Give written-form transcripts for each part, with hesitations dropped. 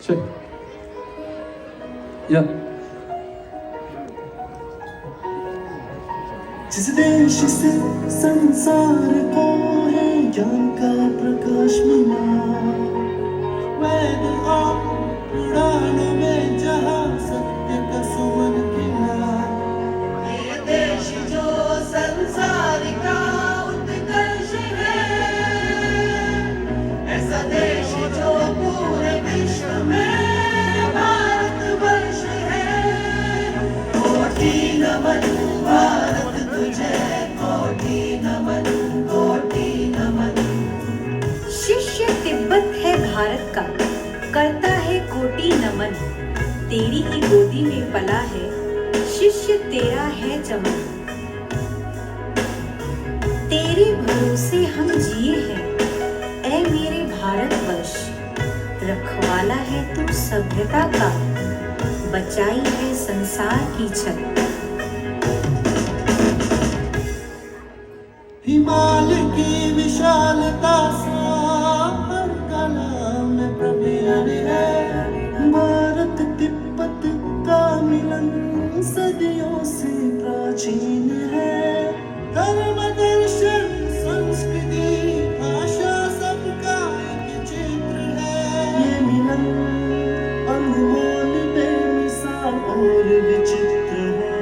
Check. Yeah. जिस देश से संसार को है ज्ञान का प्रकाश मिला, वेद और पुराणों में जहाँ सत्य का सुमन खिला, ये देश जो संसार का उत्कर्ष है, ऐसा देश जो पूरे विश्व में भारतवर्ष है। कोटि नमन भारत तुझे, कोटि नमन, कोटि नमन। शिष्य तिब्बत है भारत का, करता है कोटि नमन। तेरी ही गोदी में पला है, शिष्य तेरा है चमन। तेरे भरोसे हम जिए हैं, ऐ मेरे भारतवर्ष। रखवाला है तू सभ्यता का, बचाई है संसार की छत। हिमालय की विशालता सा हर कला में प्रवीण है। भारत तिब्बत का मिलन सदियों से प्राचीन है। धर्म दर्शन संस्कृति भाषा सबका एक चित्र है। ये मिलन अनमोल बेमिसाल और विचित्र है।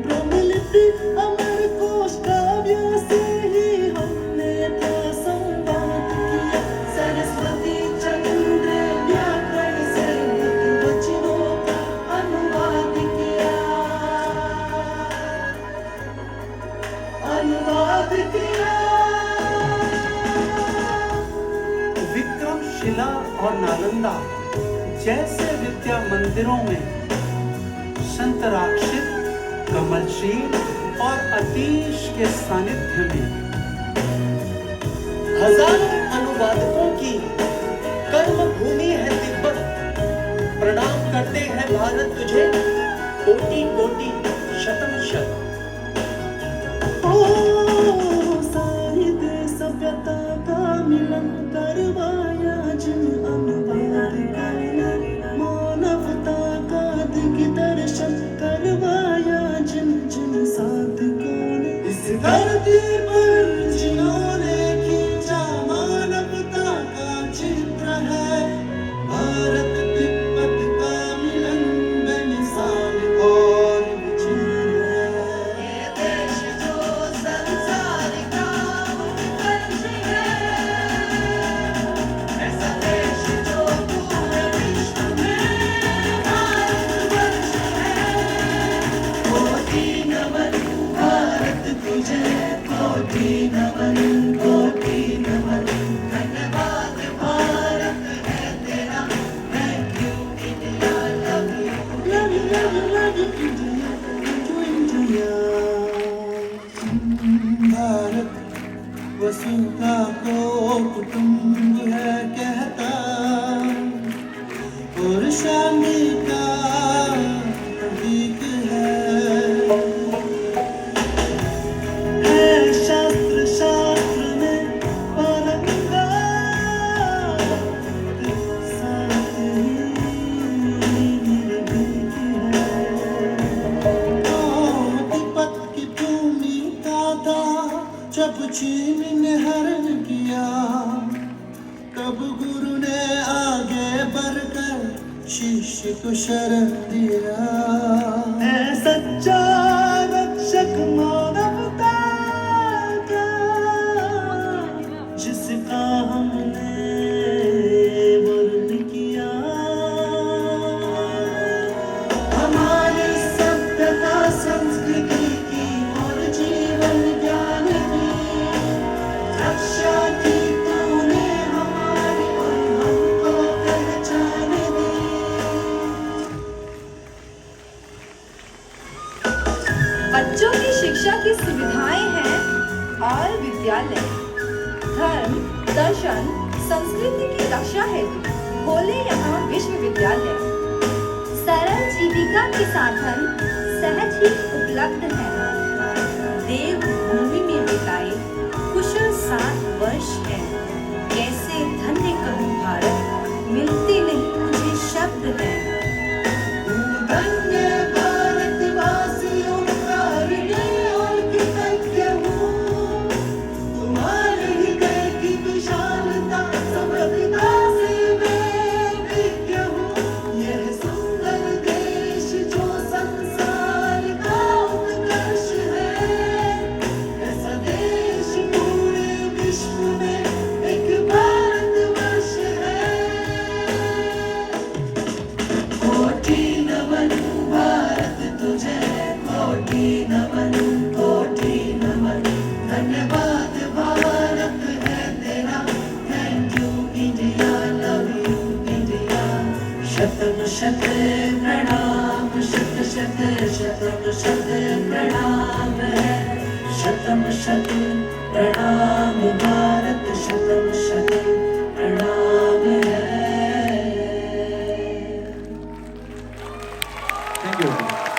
ब्रह्मलिपि अमर कोश काव्य से ही हमने क्या संवाद किया। सरस्वती चंद्र व्याकरण से वचनों का अनुवाद किया, अनुवाद किया। विक्रमशिला और नालंदा जैसे विद्या मंदिरों में संतराक्षित, कमलशील और अतीश के सानिध्य में हजारों अनुवादकों की कर्म भूमि है तिब्बत। प्रणाम करते हैं भारत तुझे, कोटि कोटि शतम शत। साहित्य सभ्यता का मिलन करवाया जिन अनुवादकों ने, मानवता का दिग्दर्शन करवाया जिन जिन साधकों ने। इस धरती पर जिन्होंने खींचा मानवता का चित्र है। भारत तिब्बत का मिलन बेमिसाल और विचित्र है। ये देश जो संसार का उत्कर्ष है, ऐसा देश जो पूरे विश्व में भारतवर्ष है। कोटि नमन भारत तुझे, कोटि नमन, कोटि नमन। धन्यवाद भारत है तेरा, thank you India, love you, love you, love you, love you India, thank you India. Bharat वसुधा को कुटुंब है कहता, और शांति का प्रतीक है शास्त्र शास्त्र में पारंगत, साथ ही निर्भीक है। तिब्बत की भूमि का था जब चीन ने हरण किया, तब गुरु ने आगे बढ़कर शिष्य को शरण दिया। ऐ सच्चा रक्षक मानवता का, जिसका हमने वर्ण किया। हमारी सभ्यता संस्कृति की और जीवन ज्ञान की रक्षा की तूने हमारी, और हमको पहचान दी। बच्चों की शिक्षा की सुविधाएं हैं और विद्यालय। धर्म, दर्शन, संस्कृति की रक्षा हेतु खोले यहाँ विश्वविद्यालय। सरल जीविका के साधन सहज ही उपलब्ध हैं। देव भूमि में बिताए कुशल 7 वर्ष हैं। कैसे धन्य कहूँ भारत, मिलते नहीं शतम शत प्रणाम शत शत शतम शत प्रणाम है शतम शत प्रणाम भारत शतम शत प्रणाम है। Thank you.